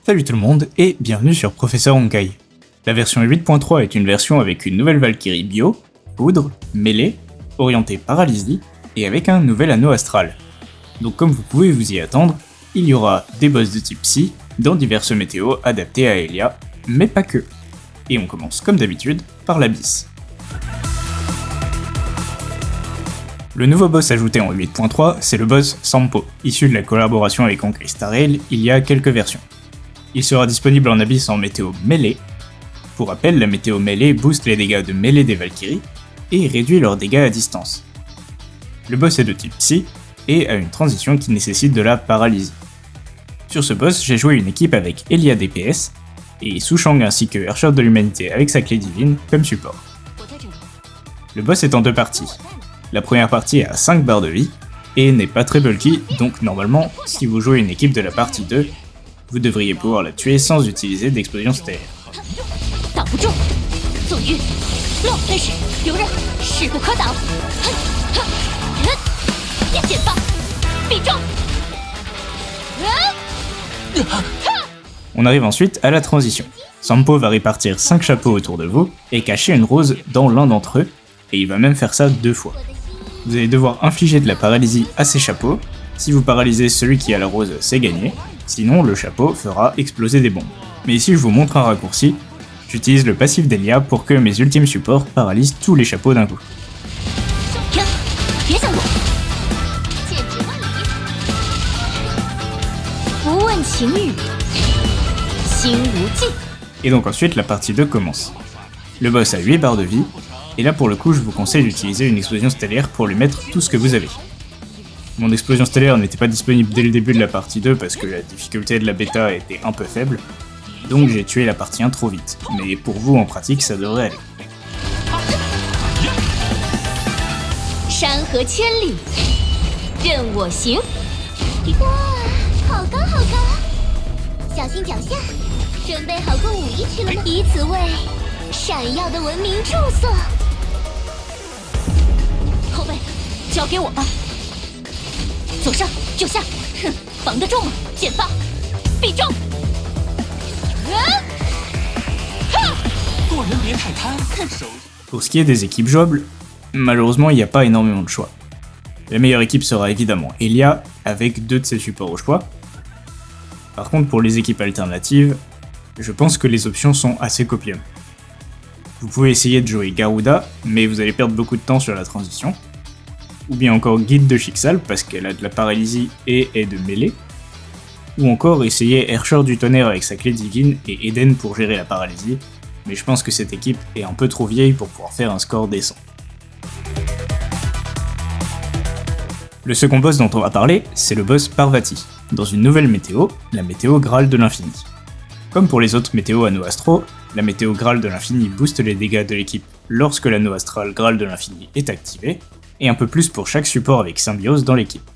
Salut tout le monde et bienvenue sur Professeur Honkai. La version 8.3 est une version avec une nouvelle Valkyrie bio, poudre, mêlée, orientée paralysie et avec un nouvel anneau astral. Donc comme vous pouvez vous y attendre, il y aura des boss de type Psy dans diverses météos adaptées à Elia, mais pas que. Et on commence comme d'habitude par l'Abysse. Le nouveau boss ajouté en 8.3, c'est le boss Sampo, issu de la collaboration avec Honkai Star Rail il y a quelques versions. Il sera disponible en Abysse en météo mêlée. Pour rappel, la météo mêlée booste les dégâts de mêlée des Valkyries et réduit leurs dégâts à distance. Le boss est de type Psy et a une transition qui nécessite de la paralysie. Sur ce boss, j'ai joué une équipe avec Elia DPS et Sushang ainsi que Herrscher de l'Humanité avec sa clé divine comme support. Le boss est en deux parties. La première partie a 5 barres de vie et n'est pas très bulky, donc normalement, si vous jouez une équipe de la partie 2, vous devriez pouvoir la tuer sans utiliser d'explosion stellaire. On arrive ensuite à la transition. Sampo va répartir 5 chapeaux autour de vous et cacher une rose dans l'un d'entre eux, et il va même faire ça 2 fois. Vous allez devoir infliger de la paralysie à ces chapeaux. Si vous paralysez celui qui a la rose, c'est gagné. Sinon, le chapeau fera exploser des bombes. Mais ici, je vous montre un raccourci. J'utilise le passif d'Elia pour que mes ultimes supports paralysent tous les chapeaux d'un coup. Et donc ensuite, la partie 2 commence. Le boss a 8 barres de vie. Et là pour le coup, je vous conseille d'utiliser une explosion stellaire pour lui mettre tout ce que vous avez. Mon explosion stellaire n'était pas disponible dès le début de la partie 2 parce que la difficulté de la bêta était un peu faible, donc j'ai tué la partie 1 trop vite, mais pour vous en pratique ça devrait aller. Pour ce qui est des équipes jouables, malheureusement il n'y a pas énormément de choix. La meilleure équipe sera évidemment Elia, avec 2 de ses supports au choix. Par contre pour les équipes alternatives, je pense que les options sont assez copieuses. Vous pouvez essayer de jouer Garuda, mais vous allez perdre beaucoup de temps sur la transition. Ou bien encore Guide de Schicksal, parce qu'elle a de la paralysie et est de mêlée. Ou encore essayer Herrscher du Tonnerre avec sa clé divine et Eden pour gérer la paralysie, mais je pense que cette équipe est un peu trop vieille pour pouvoir faire un score décent. Le second boss dont on va parler, c'est le boss Parvati, dans une nouvelle météo, la météo Graal de l'Infini. Comme pour les autres météos anneaux astro, la météo Graal de l'Infini booste les dégâts de l'équipe lorsque l'anneau astral Graal de l'Infini est activé, et un peu plus pour chaque support avec symbiose dans l'équipe.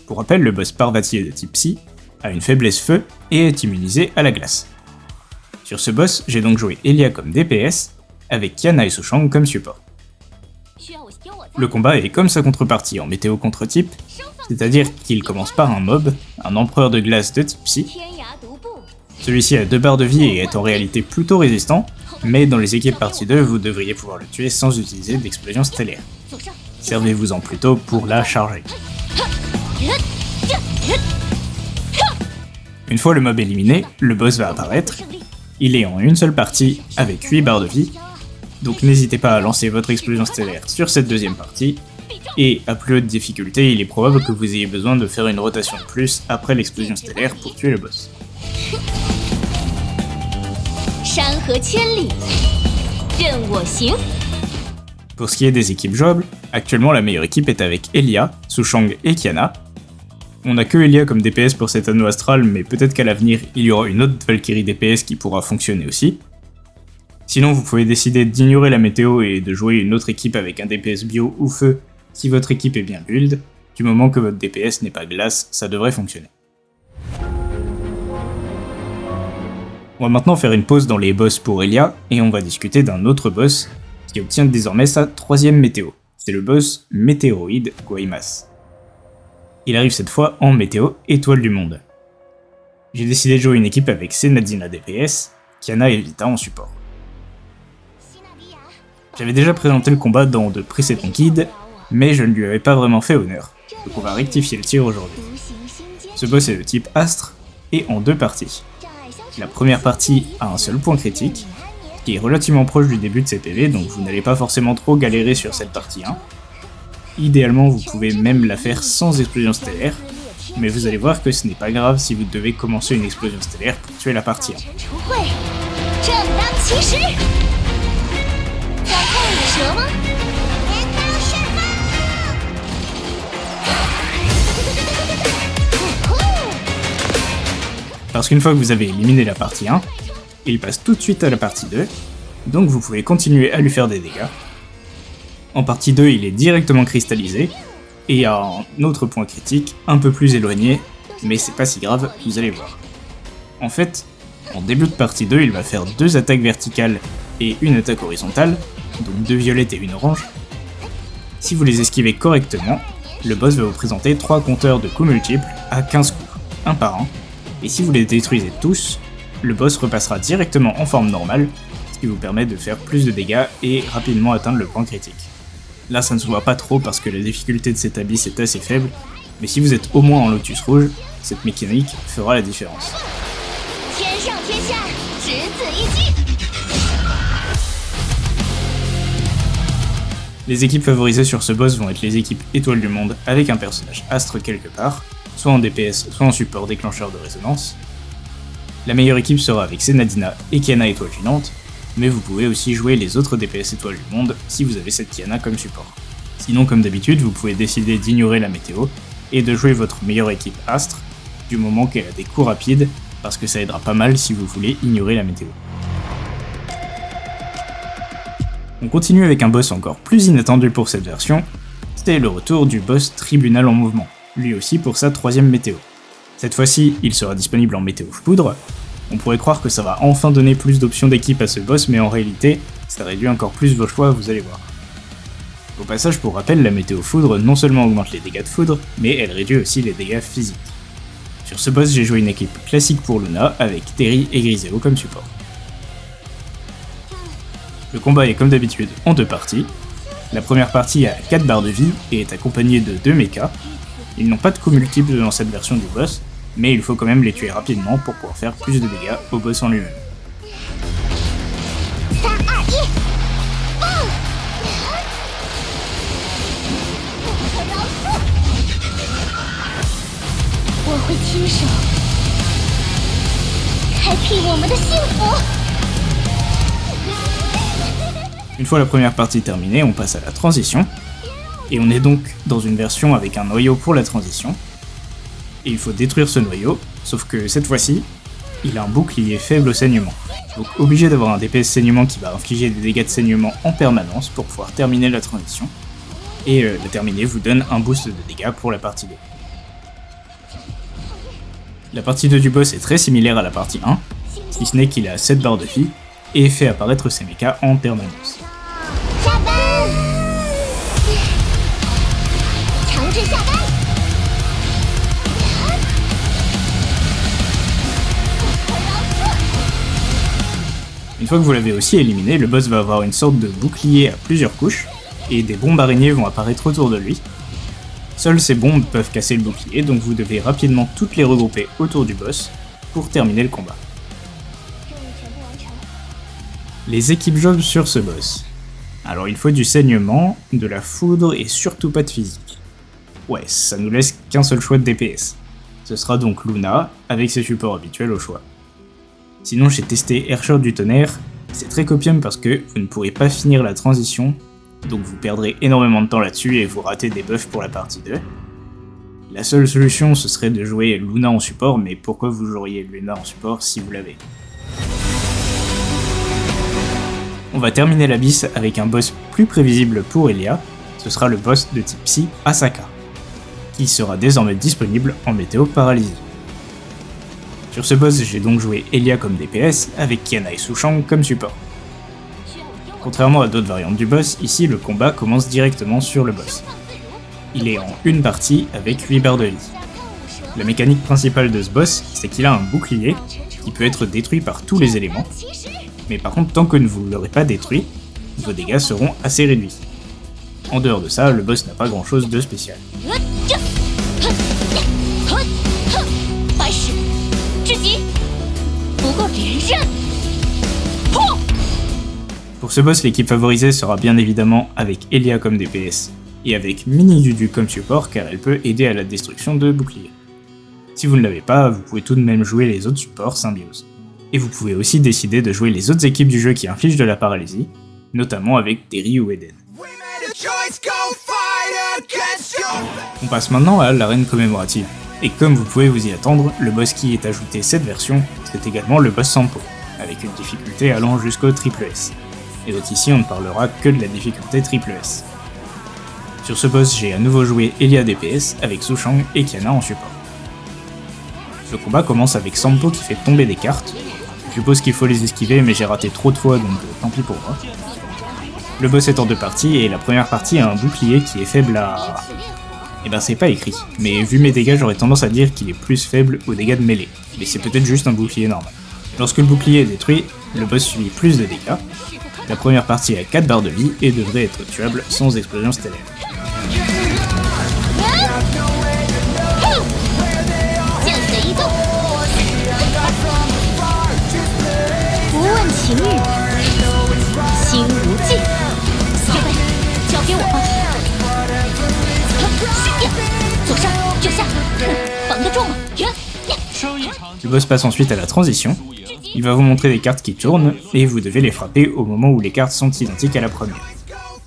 Pour rappel, le boss Parvati est de type Psy, a une faiblesse feu et est immunisé à la glace. Sur ce boss, j'ai donc joué Elia comme DPS, avec Kiana et Sushang comme support. Le combat est comme sa contrepartie en météo contre-type, c'est-à-dire qu'il commence par un mob, un empereur de glace de type Psy. Celui-ci a 2 barres de vie et est en réalité plutôt résistant, mais dans les équipes partie 2, vous devriez pouvoir le tuer sans utiliser d'explosion stellaire. Servez-vous-en plutôt pour la charger. Une fois le mob éliminé, le boss va apparaître. Il est en une seule partie avec 8 barres de vie, donc n'hésitez pas à lancer votre explosion stellaire sur cette deuxième partie, et à plus haute difficulté, il est probable que vous ayez besoin de faire une rotation de plus après l'explosion stellaire pour tuer le boss. Pour ce qui est des équipes jouables, actuellement la meilleure équipe est avec Elia, Sushang et Kiana. On a que Elia comme DPS pour cet anneau astral, mais peut-être qu'à l'avenir il y aura une autre Valkyrie DPS qui pourra fonctionner aussi. Sinon vous pouvez décider d'ignorer la météo et de jouer une autre équipe avec un DPS bio ou feu si votre équipe est bien build. Du moment que votre DPS n'est pas glace, ça devrait fonctionner. On va maintenant faire une pause dans les boss pour Elia, et on va discuter d'un autre boss qui obtient désormais sa 3ème météo. C'est le boss Météoroïde Guaymas. Il arrive cette fois en météo étoile du monde. J'ai décidé de jouer une équipe avec Senadina DPS, Qiyana et Vita en support. J'avais déjà présenté le combat dans de précédents guides, mais je ne lui avais pas vraiment fait honneur, donc on va rectifier le tir aujourd'hui. Ce boss est de type Astre, et en 2 parties. La première partie a un seul point critique, qui est relativement proche du début de ses PV, donc vous n'allez pas forcément trop galérer sur cette partie 1. Idéalement, vous pouvez même la faire sans explosion stellaire, mais vous allez voir que ce n'est pas grave si vous devez commencer une explosion stellaire pour tuer la partie 1. Parce qu'une fois que vous avez éliminé la partie 1, il passe tout de suite à la partie 2, donc vous pouvez continuer à lui faire des dégâts. En partie 2, il est directement cristallisé, et à un autre point critique, un peu plus éloigné, mais c'est pas si grave, vous allez voir. En fait, en début de partie 2, il va faire 2 attaques verticales et une attaque horizontale, donc 2 violettes et une orange. Si vous les esquivez correctement, le boss va vous présenter 3 compteurs de coups multiples à 15 coups, un par un, et si vous les détruisez tous, le boss repassera directement en forme normale, ce qui vous permet de faire plus de dégâts et rapidement atteindre le point critique. Là ça ne se voit pas trop parce que la difficulté de cet abysse est assez faible, mais si vous êtes au moins en lotus rouge, cette mécanique fera la différence. Les équipes favorisées sur ce boss vont être les équipes étoiles du monde avec un personnage astre quelque part, soit en DPS, soit en support déclencheur de résonance. La meilleure équipe sera avec Senadina et Qiyana étoile filante, mais vous pouvez aussi jouer les autres DPS étoiles du monde si vous avez cette Qiyana comme support. Sinon, comme d'habitude, vous pouvez décider d'ignorer la météo et de jouer votre meilleure équipe astre, du moment qu'elle a des coups rapides, parce que ça aidera pas mal si vous voulez ignorer la météo. On continue avec un boss encore plus inattendu pour cette version, c'est le retour du boss Tribunal en mouvement, lui aussi pour sa 3ème météo. Cette fois-ci, il sera disponible en météo foudre. On pourrait croire que ça va enfin donner plus d'options d'équipe à ce boss, mais en réalité, ça réduit encore plus vos choix, vous allez voir. Au passage, pour rappel, la météo foudre non seulement augmente les dégâts de foudre, mais elle réduit aussi les dégâts physiques. Sur ce boss, j'ai joué une équipe classique pour Luna, avec Terry et Griseo comme support. Le combat est comme d'habitude en 2 parties. La première partie a 4 barres de vie et est accompagnée de 2 mechas. Ils n'ont pas de coups multiples dans cette version du boss, mais il faut quand même les tuer rapidement pour pouvoir faire plus de dégâts au boss en lui-même. Une fois la première partie terminée, on passe à la transition, et on est donc dans une version avec un noyau pour la transition, et il faut détruire ce noyau, sauf que cette fois-ci, il a un bouclier faible au saignement, donc obligé d'avoir un DPS saignement qui va infliger des dégâts de saignement en permanence pour pouvoir terminer la transition, et la terminer vous donne un boost de dégâts pour la partie 2. La partie 2 du boss est très similaire à la partie 1, si ce n'est qu'il a 7 barres de vie, et fait apparaître ses mechas en permanence. Une fois que vous l'avez aussi éliminé, le boss va avoir une sorte de bouclier à plusieurs couches, et des bombes araignées vont apparaître autour de lui. Seules ces bombes peuvent casser le bouclier, donc vous devez rapidement toutes les regrouper autour du boss pour terminer le combat. Les équipes jobs sur ce boss. Alors il faut du saignement, de la foudre et surtout pas de physique. Ouais, ça nous laisse qu'un seul choix de DPS. Ce sera donc Luna, avec ses supports habituels au choix. Sinon j'ai testé Airshot du tonnerre, c'est très copium parce que vous ne pourrez pas finir la transition, donc vous perdrez énormément de temps là-dessus et vous ratez des buffs pour la partie 2. La seule solution ce serait de jouer Luna en support, mais pourquoi vous joueriez Luna en support si vous l'avez ? On va terminer l'abysse avec un boss plus prévisible pour Elia, ce sera le boss de type Psy, Asaka, qui sera désormais disponible en météo paralysie. Sur ce boss, j'ai donc joué Elia comme DPS, avec Qiyana et Sushang comme support. Contrairement à d'autres variantes du boss, ici le combat commence directement sur le boss. Il est en une partie avec 8 barres de vie. La mécanique principale de ce boss, c'est qu'il a un bouclier qui peut être détruit par tous les éléments, mais par contre tant que vous ne l'aurez pas détruit, vos dégâts seront assez réduits. En dehors de ça, le boss n'a pas grand chose de spécial. Pour ce boss, l'équipe favorisée sera bien évidemment avec Elia comme DPS, et avec Mini Dudu comme support car elle peut aider à la destruction de boucliers. Si vous ne l'avez pas, vous pouvez tout de même jouer les autres supports Symbiose. Et vous pouvez aussi décider de jouer les autres équipes du jeu qui infligent de la paralysie, notamment avec Terry ou Eden. On passe maintenant à l'arène commémorative. Et comme vous pouvez vous y attendre, le boss qui est ajouté cette version, c'est également le boss Sampo, avec une difficulté allant jusqu'au triple S. Et donc ici on ne parlera que de la difficulté triple S. Sur ce boss, j'ai à nouveau joué Elia DPS avec Sushang et Kiana en support. Le combat commence avec Sampo qui fait tomber des cartes. Je suppose qu'il faut les esquiver mais j'ai raté trop de fois donc tant pis pour moi. Le boss est en 2 parties et la première partie a un bouclier qui est faible à... Eh ben c'est pas écrit, mais vu mes dégâts j'aurais tendance à dire qu'il est plus faible aux dégâts de mêlée, mais c'est peut-être juste un bouclier normal. Lorsque le bouclier est détruit, le boss subit plus de dégâts. La première partie a 4 barres de vie et devrait être tuable sans explosion stellaire. Le boss passe ensuite à la transition. Il va vous montrer des cartes qui tournent et vous devez les frapper au moment où les cartes sont identiques à la première.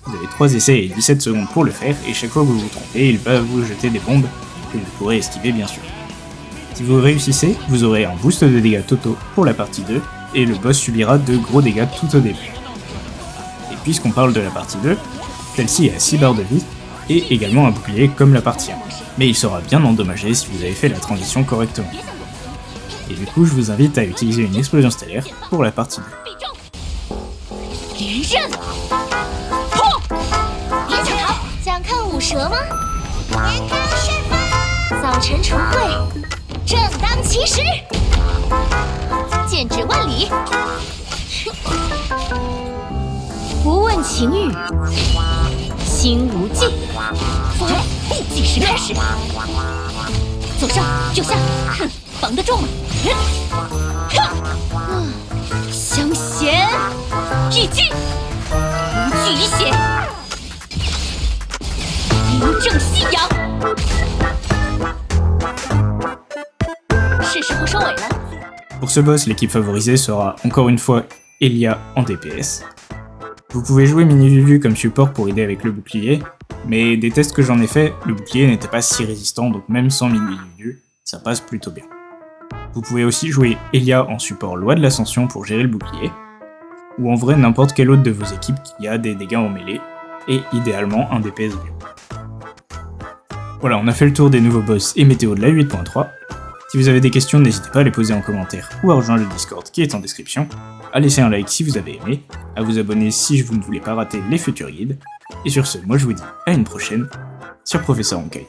Vous avez 3 essais et 17 secondes pour le faire et chaque fois que vous vous trompez, il va vous jeter des bombes que vous pourrez esquiver bien sûr. Si vous réussissez, vous aurez un boost de dégâts totaux pour la partie 2 et le boss subira de gros dégâts tout au début. Et puisqu'on parle de la partie 2, celle-ci a 6 barres de vie et également un bouclier comme la partie 1. Mais il sera bien endommagé si vous avez fait la transition correctement. Et du coup, je vous invite à utiliser une explosion stellaire pour la partie 2. Pour ce boss, l'équipe favorisée sera encore une fois Elia en DPS. Vous pouvez jouer Mini Dudu comme support pour aider avec le bouclier, mais des tests que j'en ai fait, le bouclier n'était pas si résistant, donc même sans Mini Dudu, ça passe plutôt bien. Vous pouvez aussi jouer Elia en support Loi de l'Ascension pour gérer le bouclier, ou en vrai n'importe quelle autre de vos équipes qui a des dégâts en mêlée, et idéalement un DPS bio. Voilà, on a fait le tour des nouveaux boss et météo de la 8.3. Si vous avez des questions, n'hésitez pas à les poser en commentaire ou à rejoindre le Discord qui est en description, à laisser un like si vous avez aimé, à vous abonner si vous ne voulez pas rater les futurs guides, et sur ce, moi je vous dis à une prochaine sur Professeur Honkai.